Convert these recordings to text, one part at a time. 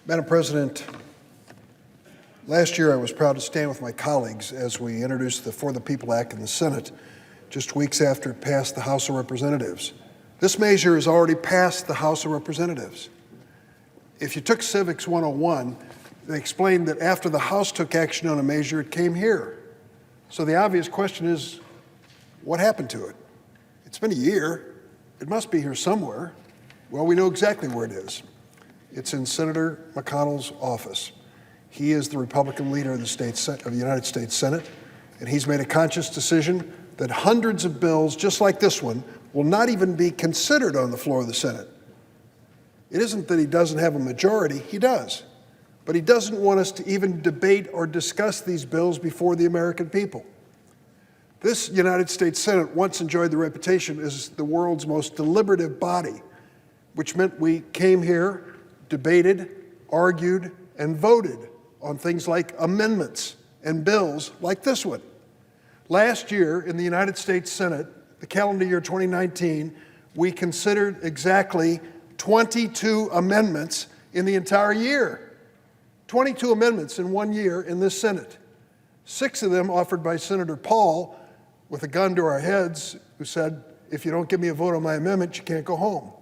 Madam President, last year I was proud to stand with my colleagues as we introduced the For the People Act in the Senate, just weeks after it passed the House of Representatives. This measure has already passed the House of Representatives. If you took Civics 101, they explained that after the House took action on a measure, it came here. So the obvious question is, what happened to it? It's been a year. It must be here somewhere. Well, we know exactly where it is. It's in Senator McConnell's office. He is the Republican leader of the United States Senate, and he's made a conscious decision that hundreds of bills just like this one will not even be considered on the floor of the Senate. It isn't that he doesn't have a majority, he does. But he doesn't want us to even debate or discuss these bills before the American people. This United States Senate once enjoyed the reputation as the world's most deliberative body, which meant we came here, debated, argued, and voted on things like amendments and bills like this one. Last year in the United States Senate, the calendar year 2019, we considered exactly 22 amendments in the entire year. 22 amendments in 1 year in this Senate. 6 of them offered by Senator Paul with a gun to our heads, who said, if you don't give me a vote on my amendment, you can't go home.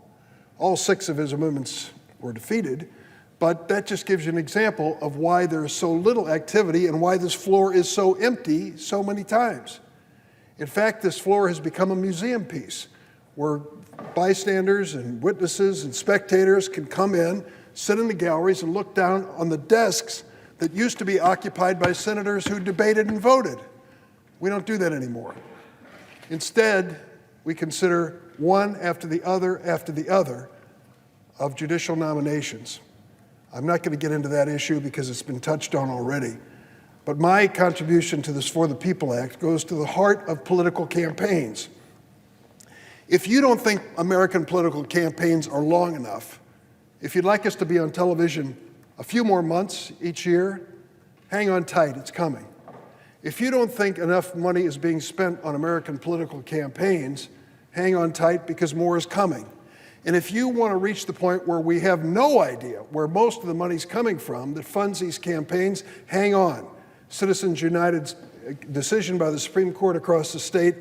All 6 of his amendments were defeated, but that just gives you an example of why there is so little activity and why this floor is so empty so many times. In fact, this floor has become a museum piece where bystanders and witnesses and spectators can come in, sit in the galleries, and look down on the desks that used to be occupied by senators who debated and voted. We don't do that anymore. Instead, we consider one after the other of judicial nominations. I'm not going to get into that issue because it's been touched on already. But my contribution to this For the People Act goes to the heart of political campaigns. If you don't think American political campaigns are long enough, if you'd like us to be on television a few more months each year, hang on tight, it's coming. If you don't think enough money is being spent on American political campaigns, hang on tight because more is coming. And if you want to reach the point where we have no idea where most of the money's coming from that funds these campaigns, hang on. Citizens United's decision by the Supreme Court across the street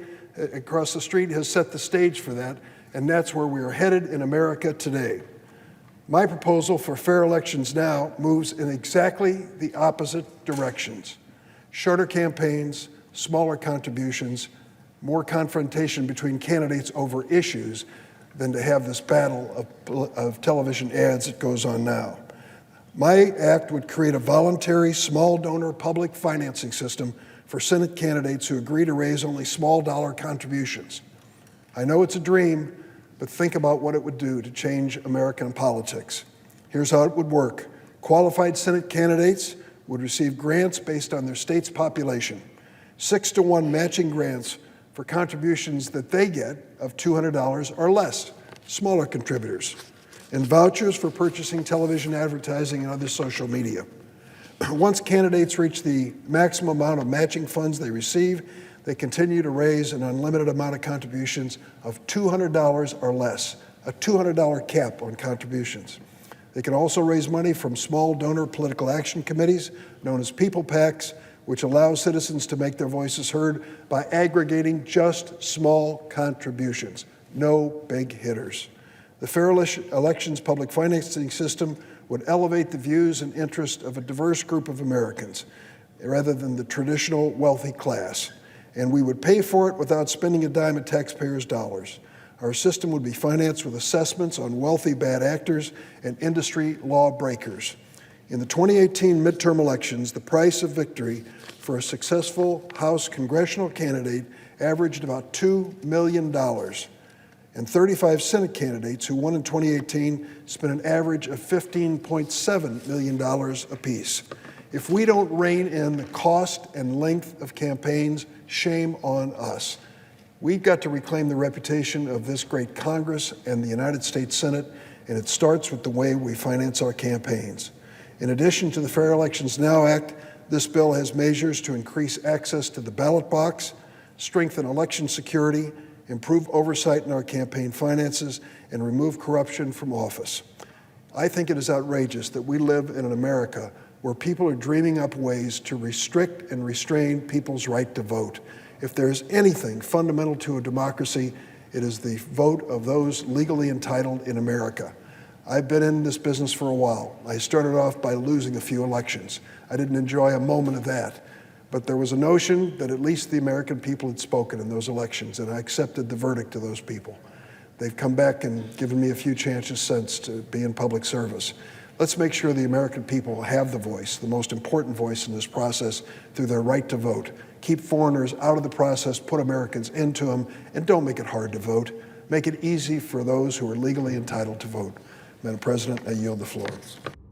has set the stage for that, and that's where we are headed in America today. My proposal for fair elections now moves in exactly the opposite directions. Shorter campaigns, smaller contributions, more confrontation between candidates over issues than to have this battle of television ads that goes on now. My act would create a voluntary small donor public financing system for Senate candidates who agree to raise only small dollar contributions. I know it's a dream, but think about what it would do to change American politics. Here's how it would work. Qualified Senate candidates would receive grants based on their state's population, 6-to-1 matching grants for contributions that they get of $200 or less, smaller contributors, and vouchers for purchasing television advertising and other social media. Once candidates reach the maximum amount of matching funds they receive, they continue to raise an unlimited amount of contributions of $200 or less, a $200 cap on contributions. They can also raise money from small donor political action committees, known as people PACs, which allows citizens to make their voices heard by aggregating just small contributions, no big hitters. The Fair Elections public financing system would elevate the views and interests of a diverse group of Americans, rather than the traditional wealthy class. And we would pay for it without spending a dime of taxpayers' dollars. Our system would be financed with assessments on wealthy bad actors and industry law breakers. In the 2018 midterm elections, the price of victory for a successful House congressional candidate averaged about $2 million. And 35 Senate candidates who won in 2018 spent an average of $15.7 million apiece. If we don't rein in the cost and length of campaigns, shame on us. We've got to reclaim the reputation of this great Congress and the United States Senate, and it starts with the way we finance our campaigns. In addition to the Fair Elections Now Act, this bill has measures to increase access to the ballot box, strengthen election security, improve oversight in our campaign finances, and remove corruption from office. I think it is outrageous that we live in an America where people are dreaming up ways to restrict and restrain people's right to vote. If there's anything fundamental to a democracy, it is the vote of those legally entitled in America. I've been in this business for a while. I started off by losing a few elections. I didn't enjoy a moment of that. But there was a notion that at least the American people had spoken in those elections, and I accepted the verdict of those people. They've come back and given me a few chances since to be in public service. Let's make sure the American people have the voice, the most important voice in this process, through their right to vote. Keep foreigners out of the process, put Americans into them, and don't make it hard to vote. Make it easy for those who are legally entitled to vote. Madam President, I yield the floor.